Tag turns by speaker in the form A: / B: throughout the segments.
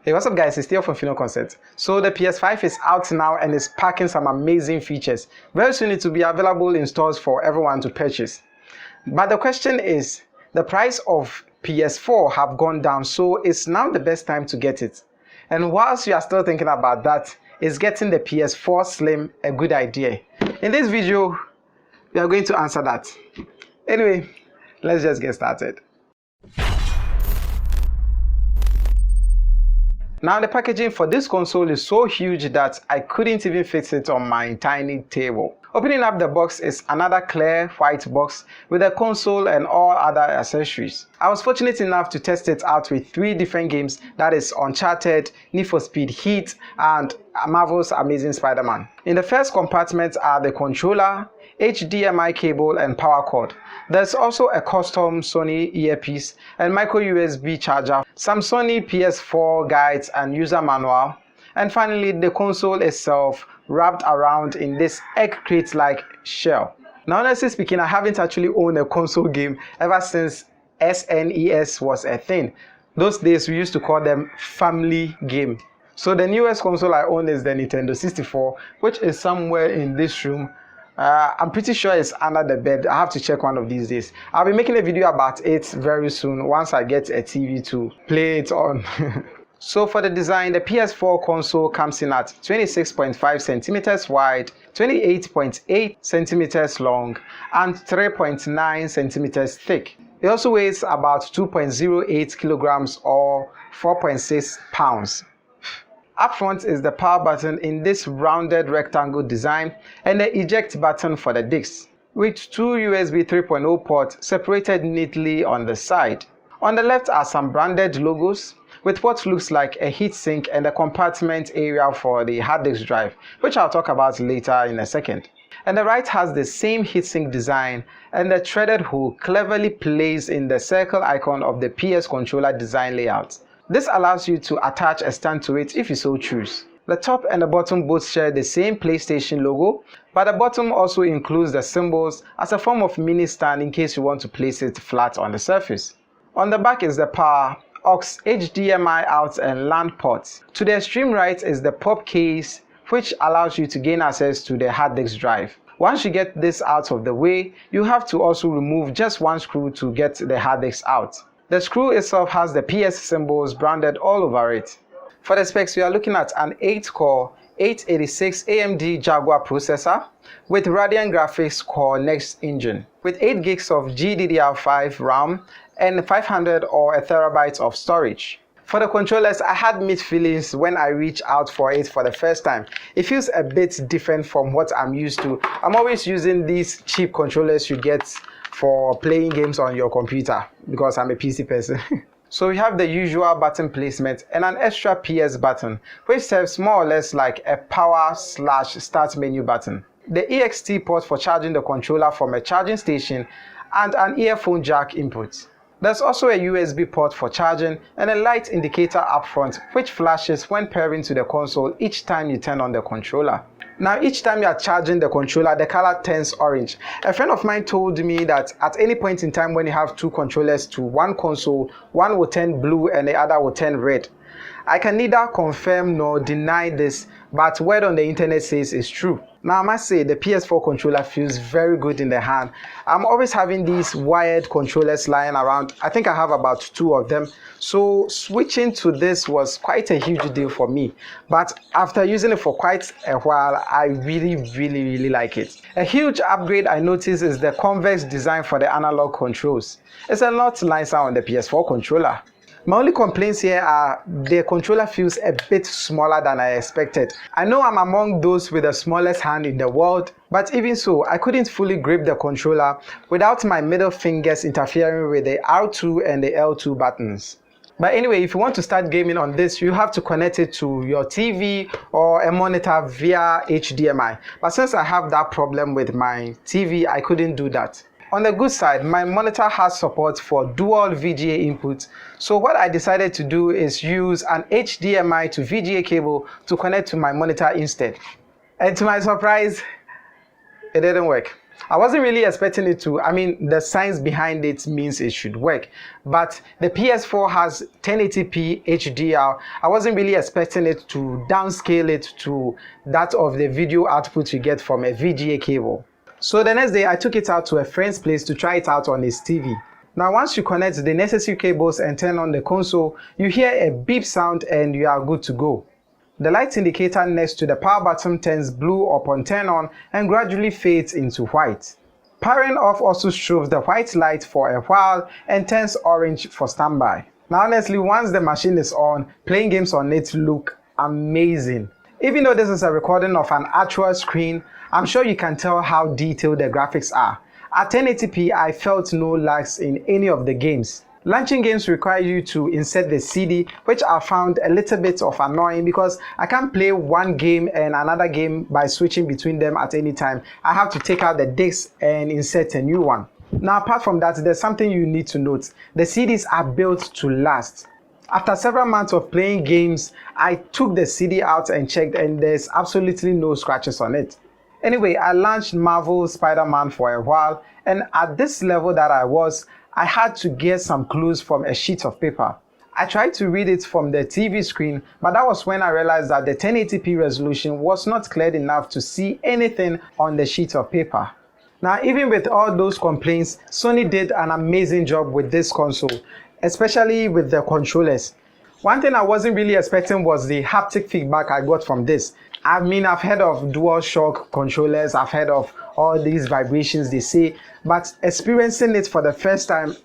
A: Hey, what's up guys, it's Theo from Fino Concept. So the PS5 is out now and is packing some amazing features. Very soon it will be available in stores for everyone to purchase. But the question is, the price of PS4 have gone down, so it's now the best time to get it. And whilst you are still thinking about that, is getting the PS4 Slim a good idea? In this video, we are going to answer that. Anyway, let's just get started. Now the packaging for this console is so huge that I couldn't even fit it on my tiny table. Opening up the box is another clear white box with a console and all other accessories. I was fortunate enough to test it out with 3 different games, that is Uncharted, Need for Speed Heat and Marvel's Amazing Spider-Man. In the first compartment are the controller, HDMI cable and power cord. There's also a custom Sony earpiece and micro USB charger, some Sony PS4 guides and user manual, and finally the console itself wrapped around in this egg crate-like shell. Now honestly speaking, I haven't actually owned a console game ever since SNES was a thing. Those days we used to call them family game. So the newest console I own is the Nintendo 64, which is somewhere in this room. I'm pretty sure it's under the bed. I have to check one of these days. I'll be making a video about it very soon once I get a TV to play it on. So for the design, the PS4 console comes in at 26.5 centimeters wide, 28.8 centimeters long, and 3.9 centimeters thick. It also weighs about 2.08 kilograms or 4.6 pounds. Up front is the power button in this rounded rectangle design and the eject button for the discs, with 2 USB 3.0 ports separated neatly on the side. On the left are some branded logos with what looks like a heatsink and a compartment area for the hard disk drive, which I'll talk about later in a second. And the right has the same heatsink design and the threaded hole cleverly placed in the circle icon of the PS controller design layout. This allows you to attach a stand to it if you so choose. The top and the bottom both share the same PlayStation logo, but the bottom also includes the symbols as a form of mini stand in case you want to place it flat on the surface. On the back is the power, aux, HDMI out and LAN ports. To the extreme right is the pop case, which allows you to gain access to the hard disk drive. Once you get this out of the way, you have to also remove just one screw to get the hard disk out. The screw itself has the PS symbols branded all over it. For the specs, we are looking at an 8-core 886 AMD Jaguar processor with Radeon Graphics Core Next engine, with 8 gigs of GDDR5 RAM and 500 or a terabyte of storage. For the controllers, I had mixed feelings when I reached out for it for the first time. It feels a bit different from what I'm used to. I'm always using these cheap controllers you get for playing games on your computer because I'm a PC person. So we have the usual button placement and an extra PS button, which serves more or less like a power/start menu button. The EXT port for charging the controller from a charging station and an earphone jack input. There's also a USB port for charging and a light indicator up front which flashes when pairing to the console each time you turn on the controller. Now each time you are charging the controller, the color turns orange. A friend of mine told me that at any point in time when you have 2 controllers to one console, one will turn blue and the other will turn red. I can neither confirm nor deny this, but word on the internet says it's true. Now I must say the PS4 controller feels very good in the hand. I'm always having these wired controllers lying around. I think I have about 2 of them. So switching to this was quite a huge deal for me. But after using it for quite a while, I really like it. A huge upgrade I noticed is the convex design for the analog controls. It's a lot nicer on the PS4 controller. My only complaints here are the controller feels a bit smaller than I expected. I know I'm among those with the smallest hand in the world, but even so, I couldn't fully grip the controller without my middle fingers interfering with the R2 and the L2 buttons. But anyway, if you want to start gaming on this, you have to connect it to your TV or a monitor via HDMI. But since I have that problem with my TV, I couldn't do that. On the good side, my monitor has support for dual VGA input, so what I decided to do is use an HDMI to VGA cable to connect to my monitor instead. And to my surprise, it didn't work. I wasn't really expecting it to. I mean, the science behind it means it should work. But the PS4 has 1080p HDR. I wasn't really expecting it to downscale it to that of the video output you get from a VGA cable. So the next day, I took it out to a friend's place to try it out on his TV. Now, once you connect the necessary cables and turn on the console, you hear a beep sound and you are good to go. The light indicator next to the power button turns blue upon turn on and gradually fades into white. Powering off also strobes the white light for a while and turns orange for standby. Now honestly, once the machine is on, playing games on it look amazing. Even though this is a recording of an actual screen, I'm sure you can tell how detailed the graphics are. At 1080p, I felt no lags in any of the games. Launching games require you to insert the CD, which I found a little bit of annoying because I can't play one game and another game by switching between them at any time. I have to take out the disc and insert a new one. Now, apart from that, there's something you need to note. The CDs are built to last. After several months of playing games, I took the CD out and checked, and there's absolutely no scratches on it. Anyway, I launched Marvel Spider-Man for a while, and at this level that I was, I had to get some clues from a sheet of paper. I tried to read it from the TV screen, but that was when I realized that the 1080p resolution was not clear enough to see anything on the sheet of paper. Now, even with all those complaints, Sony did an amazing job with this console, especially with the controllers. One thing I wasn't really expecting was the haptic feedback I got from this. I mean, I've heard of DualShock controllers, I've heard of all these vibrations they say, but experiencing it for the first time,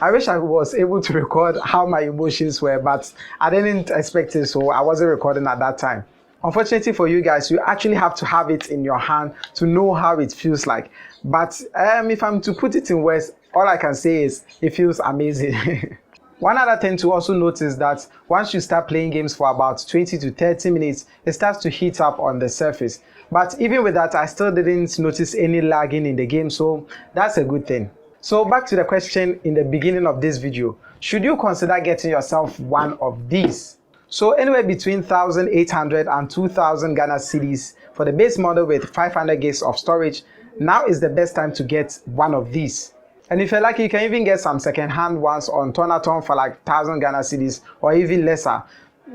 A: I wish I was able to record how my emotions were, but I didn't expect it, so I wasn't recording at that time. Unfortunately for you guys, you actually have to have it in your hand to know how it feels like. But if I'm to put it in words, all I can say is it feels amazing. One other thing to also note is that once you start playing games for about 20 to 30 minutes, it starts to heat up on the surface. But even with that, I still didn't notice any lagging in the game, so that's a good thing. So back to the question in the beginning of this video, should you consider getting yourself one of these? So anywhere between 1,800 and 2,000 Ghana cedis for the base model with 500 gigs of storage, now is the best time to get one of these. And if you're lucky, you can even get some second-hand ones on Tonaton for like 1,000 Ghana cedis or even lesser.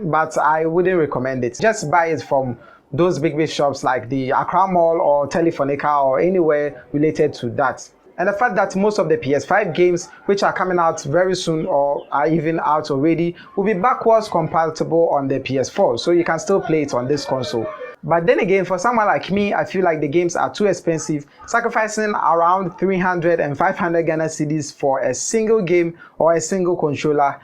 A: But I wouldn't recommend it. Just buy it from those big shops like the Accra Mall or Telefonica or anywhere related to that. And the fact that most of the PS5 games which are coming out very soon or are even out already will be backwards compatible on the PS4, so you can still play it on this console. But then again, for someone like me, I feel like the games are too expensive, sacrificing around 300 and 500 Ghana cedis for a single game or a single controller.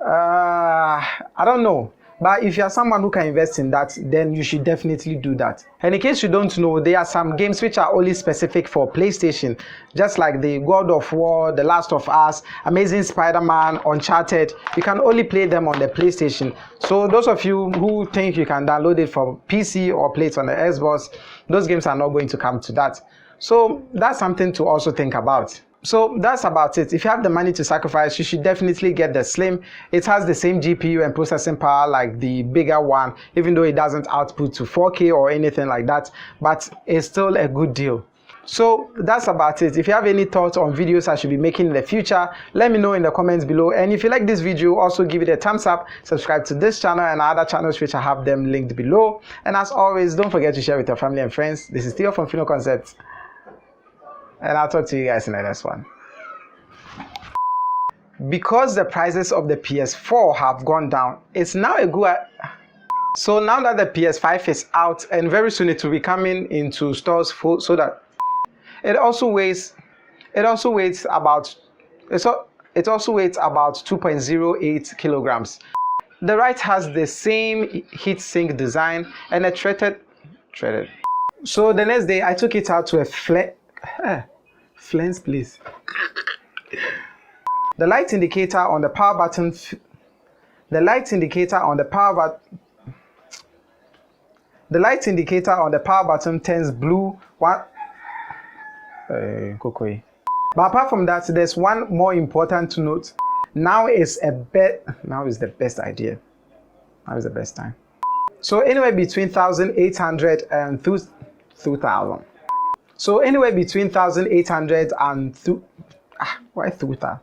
A: I don't know. But if you are someone who can invest in that, then you should definitely do that. And in case you don't know, there are some games which are only specific for PlayStation, just like the God of War, The Last of Us, Amazing Spider-Man, Uncharted. You can only play them on the PlayStation. So those of you who think you can download it from PC or play it on the Xbox, those games are not going to come to that. So that's something to also think about. So that's about it. If you have the money to sacrifice, you should definitely get the Slim. It has the same GPU and processing power like the bigger one, even though it doesn't output to 4K or anything like that, but it's still a good deal. So that's about it. If you have any thoughts on videos I should be making in the future, let me know in the comments below. And if you like this video, also give it a thumbs up, subscribe to this channel and other channels which I have them linked below. And as always, don't forget to share with your family and friends. This is Theo from Fino Concepts. And I'll talk to you guys in the next one. Because the prices of the PS4 have gone down, it's now a good... So now that the PS5 is out and very soon it will be coming into stores so that it also weighs about 2.08 kilograms. The right has the same heatsink design and a threaded. So the next day I took it out to a Flens, please. The light indicator on the power button. The light indicator on the power button turns blue. But apart from that, there's one more important to note. Now is the best idea. Now is the best time. So anywhere between 1,800 and 2,000. So anywhere between 1800 and why 2000?